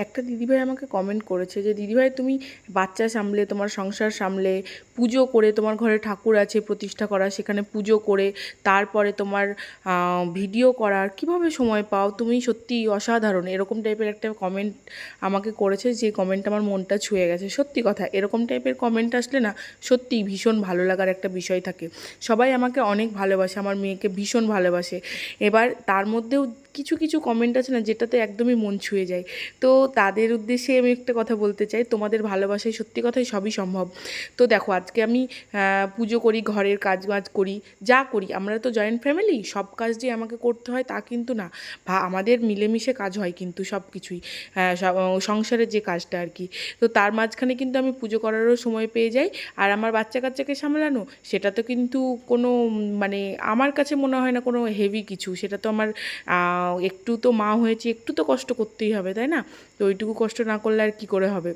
একটা দিদিভাই আমাকে কমেন্ট করেছে যে দিদিভাই তুমি বাচ্চা সামলে তোমার সংসার সামলে পুজো করে তোমার ঘরে ঠাকুর আছে প্রতিষ্ঠা করা সেখানে পুজো করে তারপরে তোমার ভিডিও করার কিভাবে সময় পাও, তুমি সত্যি অসাধারণ, এরকম টাইপের একটা কমেন্ট আমাকে করেছে। যে কমেন্ট আমার মনটা ছুঁয়ে গেছে। সত্যি কথা, এরকম টাইপের কমেন্ট আসলে না সত্যিই ভীষণ ভালো লাগার একটা বিষয় থাকে। সবাই আমাকে অনেক ভালোবাসে, আমার মেয়েকে ভীষণ ভালোবাসে। এবার তার মধ্যেও কিছু কিছু কমেন্ট আছে না যেটাতে একদমই মন ছুঁয়ে যায়। তো তাদের উদ্দেশ্যে আমি একটা কথা বলতে চাই, তোমাদের ভালোবাসায় সত্যি কথাই সবই সম্ভব। তো দেখো আজকে আমি পুজো করি, ঘরের কাজ বাজ করি, যা করি, আমরা তো জয়েন্ট ফ্যামিলি, সব কাজ যে আমাকে করতে হয় তা কিন্তু না। আমাদের মিলেমিশে কাজ হয় কিন্তু সব কিছুই, সংসারের যে কাজটা আর কি। তো তার মাঝখানে কিন্তু আমি পুজো করারও সময় পেয়ে যাই। আর আমার বাচ্চা কাচ্চাকে সামলানো, সেটা তো কিন্তু কোনো মানে আমার কাছে মনে হয় না কোনো হেভি কিছু। সেটা তো আমার একটু তো মা হয়েছে, একটু তো কষ্ট করতেই হবে, তাই না? তো ওইটুকু কষ্ট না করলে আর কী করে হবে।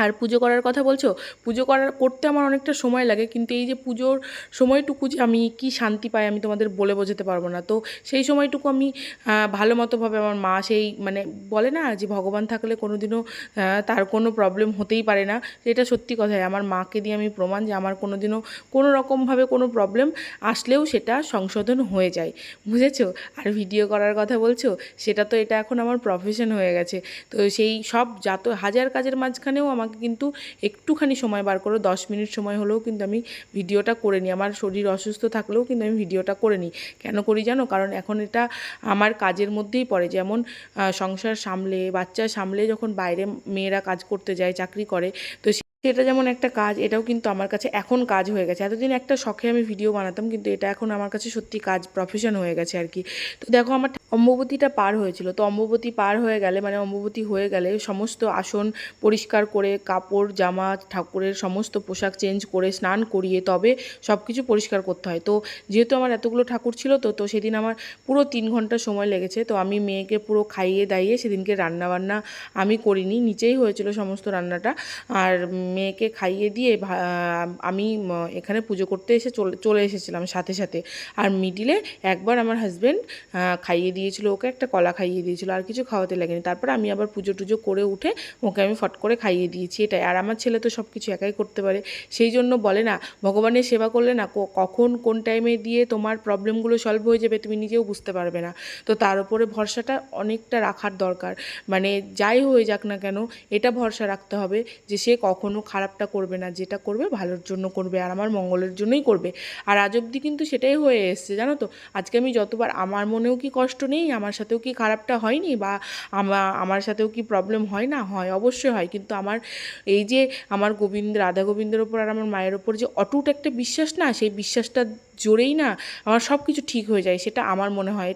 আর পুজো করার কথা বলছো, পুজো করতে আমার অনেকটা সময় লাগে, কিন্তু এই যে পুজোর সময়টুকু যে আমি কি শান্তি পাই আমি তোমাদের বলে বোঝাতে পারবো না। তো সেই সময়টুকু আমি ভালো মতোভাবে, আমার মা সেই মানে বলে না যে ভগবান থাকলে কোনো দিনও তার কোনো প্রবলেম হতেই পারে না, এটা সত্যি কথাই। আমার মাকে দিয়ে আমি প্রমাণ যে আমার কোনো দিনও কোনো রকমভাবে কোনো প্রবলেম আসলেও সেটা সংশোধন হয়ে যায়, বুঝেছো? আর ভিডিও করার কথা বলছো, সেটা তো এটা এখন আমার প্রফেশন হয়ে গেছে। তো সেই সব যত হাজার কাজের মাঝখানেও আমাকে কিন্তু একটুখানি সময় বার করে 10 মিনিট সময় হলেও কিন্তু আমি ভিডিওটা করে নিই। আমার শরীর অসুস্থ থাকলেও কিন্তু আমি ভিডিওটা করে নিই। কেন করি জানো? কারণ এখন এটা আমার কাজের মধ্যেই পড়ে। যেমন সংসার সামলে, বাচ্চা সামলে যখন বাইরে মেয়েরা কাজ করতে যায়, চাকরি করে, তো সেটা যেমন একটা কাজ, এটাও কিন্তু আমার কাছে এখন কাজ হয়ে গেছে। এতদিন একটা শখে আমি ভিডিও বানাতাম, কিন্তু এটা এখন আমার কাছে সত্যি কাজ, প্রফেশন হয়ে গেছে আর কি। তো দেখো আমার অম্বুবতীটা পার হয়েছিল, তো অম্বুবতী পার হয়ে গেলে মানে অম্বুবতী হয়ে গেলে সমস্ত আসন পরিষ্কার করে, কাপড় জামা ঠাকুরের সমস্ত পোশাক চেঞ্জ করে, স্নান করিয়ে তবে সব কিছু পরিষ্কার করতে হয়। তো যেহেতু আমার এতগুলো ঠাকুর ছিল, তো তো সেদিন আমার পুরো 3 ঘন্টা সময় লেগেছে। তো আমি মেয়েকে পুরো খাইয়ে দাইয়ে সেদিনকে রান্নাবান্না আমি করিনি, নিচেই হয়েছিল সমস্ত রান্নাটা। আর মেয়েকে খাইয়ে দিয়ে আমি এখানে পুজো করতে এসে চলে এসেছিলাম সাথে সাথে। আর মিডিলে একবার আমার হাজব্যান্ড খাইয়ে দিয়েছিল, ওকে একটা কলা খাইয়ে দিয়েছিল, আর কিছু খাওয়াতে লাগেনি। তারপর আমি আবার পুজো টুজো করে উঠে ওকে আমি ফট করে খাইয়ে দিয়েছি, এটাই। আর আমার ছেলে তো সব কিছু একাই করতে পারে। সেই জন্য বলে না, ভগবানের সেবা করলে না কখন কোন টাইমে দিয়ে তোমার প্রবলেমগুলো সলভ হয়ে যাবে তুমি নিজেও বুঝতে পারবে না। তো তার উপরে ভরসাটা অনেকটা রাখার দরকার। মানে যাই হয়ে যাক না কেন, এটা ভরসা রাখতে হবে যে সে কখনো খারাপটা করবে না, যেটা করবে ভালোর জন্য করবে আর আমার মঙ্গলের জন্যই করবে। আর আজ অবধি কিন্তু সেটাই হয়ে এসছে, জানো তো। আজকে আমি যতবার, আমার মনেও কি কষ্ট নেই, আমার সাথেও কি খারাপটা হয়নি, বা আমার সাথেও কি প্রবলেম হয় না, হয়, অবশ্যই হয়। কিন্তু আমার এই যে আমার রাধা গোবিন্দের ওপর আর আমার মায়ের ওপর যে অটুট একটা বিশ্বাস, না সেই বিশ্বাসটা জোরেই না আমার সব কিছু ঠিক হয়ে যায়, সেটা আমার মনে হয়।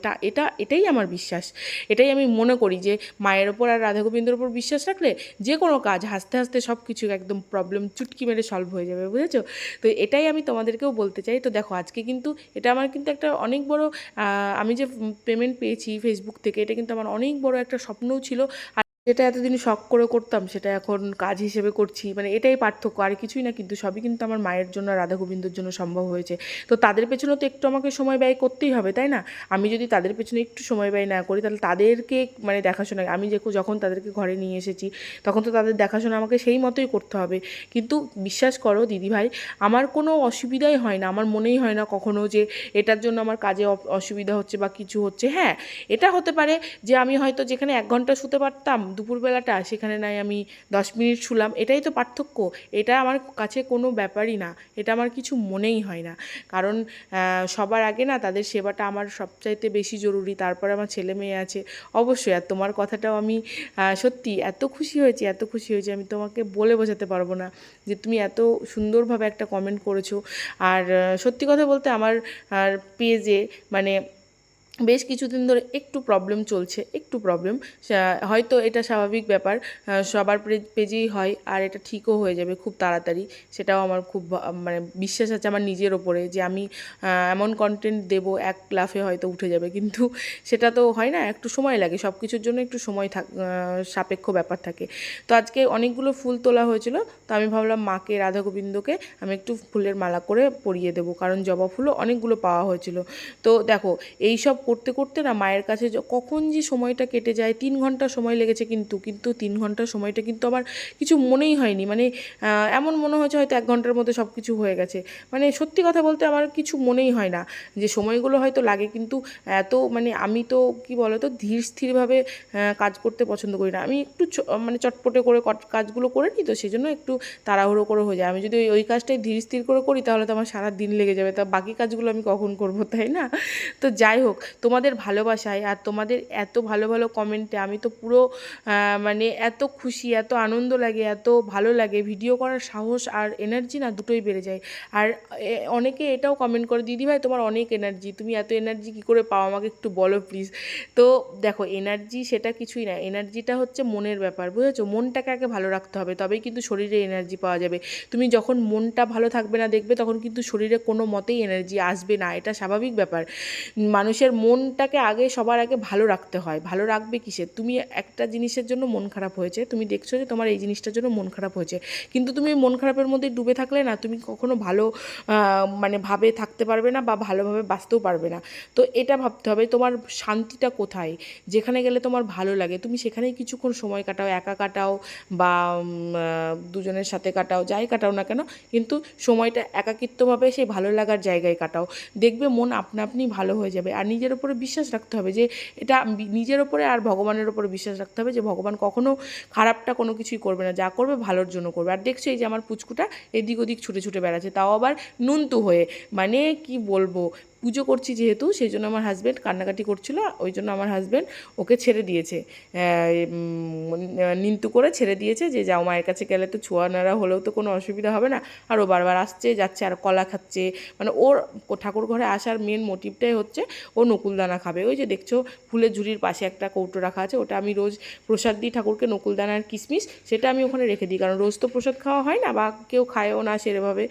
এটাই আমার বিশ্বাস। এটাই আমি মনে করি যে মায়ের ওপর আর রাধা গোবিন্দের ওপর বিশ্বাস রাখলে যে কোনো কাজ হাসতে হাসতে সব কিছু একদম প্রবলেম চুটকি মেরে সলভ হয়ে যাবে, বুঝেছো? তো এটাই আমি তোমাদেরকেও বলতে চাই। তো দেখো আজকে কিন্তু এটা আমার কিন্তু একটা অনেক বড়, আমি যে পেমেন্ট পেয়েছি ফেসবুক থেকে, এটা কিন্তু আমার অনেক বড় একটা স্বপ্নও ছিল। আর যেটা এতদিন শখ করে করতাম সেটা এখন কাজ হিসেবে করছি, মানে এটাই পার্থক্য, আর কিছুই না। কিন্তু সবই কিন্তু আমার মায়ের জন্য, রাধা গোবিন্দর জন্য সম্ভব হয়েছে। তো তাদের পেছনে তো একটু আমাকে সময় ব্যয় করতেই হবে, তাই না? আমি যদি তাদের পেছনে একটু সময় ব্যয় না করি, তাহলে তাদেরকে মানে দেখাশোনা, আমি যখন তাদেরকে ঘরে নিয়ে এসেছি তখন তো তাদের দেখাশোনা আমাকে সেই মতোই করতে হবে। কিন্তু বিশ্বাস করো দিদিভাই, আমার কোনো অসুবিধাই হয় না, আমার মনেই হয় না কখনো যে এটার জন্য আমার কাজে অসুবিধা হচ্ছে বা কিছু হচ্ছে। হ্যাঁ, এটা হতে পারে যে আমি হয়তো যেখানে 1 ঘন্টা শুতে পারতাম দুপুরবেলাটা, সেখানে নাই আমি 10 মিনিট শুলাম, এটাই তো পার্থক্য। এটা আমার কাছে কোনো ব্যাপারই না, এটা আমার কিছু মনেই হয় না। কারণ সবার আগে না তাদের সেবাটা আমার সবচাইতে বেশি জরুরি, তারপরে আমার ছেলে মেয়ে আছে। অবশ্যই। আর তোমার কথাটাও আমি সত্যি এত খুশি হয়েছি, এত খুশি হয়েছি, আমি তোমাকে বলে বোঝাতে পারবো না যে তুমি এত সুন্দরভাবে একটা কমেন্ট করেছো। আর সত্যি কথা বলতে আমার পেজে মানে বেশ কিছুদিন ধরে একটু প্রবলেম চলছে, একটু প্রবলেম। হয়তো এটা স্বাভাবিক ব্যাপার, সবার পেজেই হয়, আর এটা ঠিকও হয়ে যাবে খুব তাড়াতাড়ি। সেটাও আমার খুব মানে বিশ্বাস আছে আমার নিজের ওপরে যে আমি এমন কন্টেন্ট দেবো এক লাফে হয়তো উঠে যাবে, কিন্তু সেটা তো হয় না, একটু সময় লাগে, সব কিছুর জন্য একটু সময় সাপেক্ষ ব্যাপার থাকে। তো আজকে অনেকগুলো ফুল তোলা হয়েছিল, তো আমি ভাবলাম মাকে, রাধা গোবিন্দকে আমি একটু ফুলের মালা করে পরিয়ে দেবো, কারণ জবা ফুলও অনেকগুলো পাওয়া হয়েছিল। তো দেখো এই সব করতে করতে না মায়ের কাছে কখন যে সময়টা কেটে যায়, 3 ঘন্টা সময় লেগেছে কিন্তু 3 ঘন্টার সময়টা কিন্তু আমার কিছু মনেই হয়নি। মানে এমন মনে হয়েছে হয়তো 1 ঘন্টার মধ্যে সব কিছু হয়ে গেছে। মানে সত্যি কথা বলতে আমার কিছু মনেই হয় না, যে সময়গুলো হয়তো লাগে কিন্তু এত মানে আমি তো কী বলো তো ধীর স্থিরভাবে কাজ করতে পছন্দ করি না। আমি একটু মানে চটপটে করে কাজগুলো করে নিই, তো সেই জন্য একটু তাড়াহুড়ো করে হয়ে যায়। আমি যদি ওই কাজটাই ধীর স্থির করে করি তাহলে তো আমার সারা দিন লেগে যাবে, তা বাকি কাজগুলো আমি কখন করব, তাই না? তো যাই হোক, তোমাদের ভালোবাসায় আর তোমাদের এত ভালো ভালো কমেন্টে আমি তো পুরো মানে এত খুশি, এত আনন্দ লাগে, এত ভালো লাগে, ভিডিও করার সাহস আর এনার্জি না দুটোই বেড়ে যায়। আর অনেকে এটাও কমেন্ট করে, দিদিভাই তোমার অনেক এনার্জি, তুমি এত এনার্জি কী করে পাও আমাকে একটু বলো প্লিজ। তো দেখো, এনার্জি সেটা কিছুই না, এনার্জিটা হচ্ছে মনের ব্যাপার, বুঝেছো? মনটাকে আগে ভালো রাখতে হবে, তবেই কিন্তু শরীরে এনার্জি পাওয়া যাবে। তুমি যখন মনটা ভালো থাকবে না দেখবে, তখন কিন্তু শরীরে কোনো মতেই এনার্জি আসবে না, এটা স্বাভাবিক ব্যাপার। মানুষের মনটাকে আগে সবার আগে ভালো রাখতে হয়। ভালো রাখবে কিসে? তুমি একটা জিনিসের জন্য মন খারাপ হয়েছে, তুমি দেখছো যে তোমার এই জিনিসটার জন্য মন খারাপ হয়েছে, কিন্তু তুমি মন খারাপের মধ্যে ডুবে থাকলে না তুমি কখনো ভালো মানে ভাবে থাকতে পারবে না বা ভালোভাবে বাঁচতেও পারবে না। তো এটা ভাবতে হবে তোমার শান্তিটা কোথায়, যেখানে গেলে তোমার ভালো লাগে তুমি সেখানেই কিছুক্ষণ সময় কাটাও, একা কাটাও বা দুজনের সাথে কাটাও, যাই কাটাও না কেন, কিন্তু সময়টা একাকিত্বভাবে সেই ভালো লাগার জায়গায় কাটাও। দেখবে মন আপনা আপনি ভালো হয়ে যাবে। আর নিজের ওপরে বিশ্বাস রাখতে হবে, যে এটা নিজের ওপরে আর ভগবানের ওপরে বিশ্বাস রাখতে হবে, যে ভগবান কখনো খারাপটা কোনো কিছুই করবে না, যা করবে ভালোর জন্য করবে। আর দেখছো এই যে আমার পুচকুটা এদিক ওদিক ছুটে ছুটে বেড়াচ্ছে, তাও আবার নুনতু হয়ে, মানে কি বলবো, পুজো করছি যেহেতু সেই জন্য আমার হাজব্যান্ড কান্নাকাটি করছিল, ওই জন্য আমার হাজব্যান্ড ওকে ছেড়ে দিয়েছে, নিন্তু করে ছেড়ে দিয়েছে, যে যাও, মায়ের কাছে গেলে তো ছোঁয়া নাড়া হলেও তো কোনো অসুবিধা হবে না। আর ও বারবার আসছে যাচ্ছে আর কলা খাচ্ছে, মানে ওর ঠাকুর ঘরে আসার মেন মোটিভটাই হচ্ছে ও নকুলদানা খাবে। ওই যে দেখছো ফুলের ঝুড়ির পাশে একটা কৌটো রাখা আছে, ওটা আমি রোজ প্রসাদ দিই ঠাকুরকে, নকুলদানা আর কিশমিশ, সেটা আমি ওখানে রেখে দিই, কারণ রোজ তো প্রসাদ খাওয়া হয় না বা কেউ খায়ও না সেভাবে,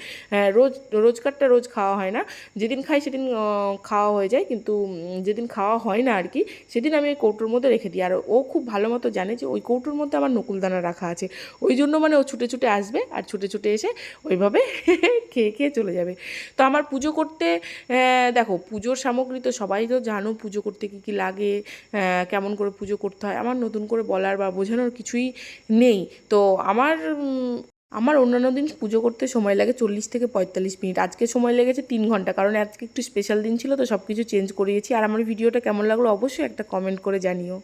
রোজকারটা রোজ খাওয়া হয় না, যেদিন খাই সেদিন খাওয়া হয়ে যায়, কিন্তু যেদিন খাওয়া হয় না আর কি, সেদিন আমি ওই কৌটোর মধ্যে রেখে দিই। আর ও খুব ভালো মতো জানে যে ওই কৌটোর মধ্যে আমার নকুলদানা রাখা আছে, ওই জন্য মানে ও ছুটে ছুটে আসবে আর ছুটে ছুটে এসে ওইভাবে খেয়ে খেয়ে চলে যাবে। তো আমার পুজো করতে, দেখো পুজোর সামগ্রী তো সবাই তো জানো, পুজো করতে কী কী লাগে, কেমন করে পুজো করতে হয়, আমার নতুন করে বলার বা বোঝানোর কিছুই নেই। তো আমার অন্যান্য দিন পুজো করতে সময় লাগে 40 থেকে 45 মিনিট, আজকে সময় লেগেছে 3 ঘন্টা, কারণ আজকে একটু স্পেশাল দিন ছিল তো সব কিছু চেঞ্জ করিয়েছি। আর আমার ভিডিওটা কেমন লাগলো অবশ্যই একটা কমেন্ট করে জানিও।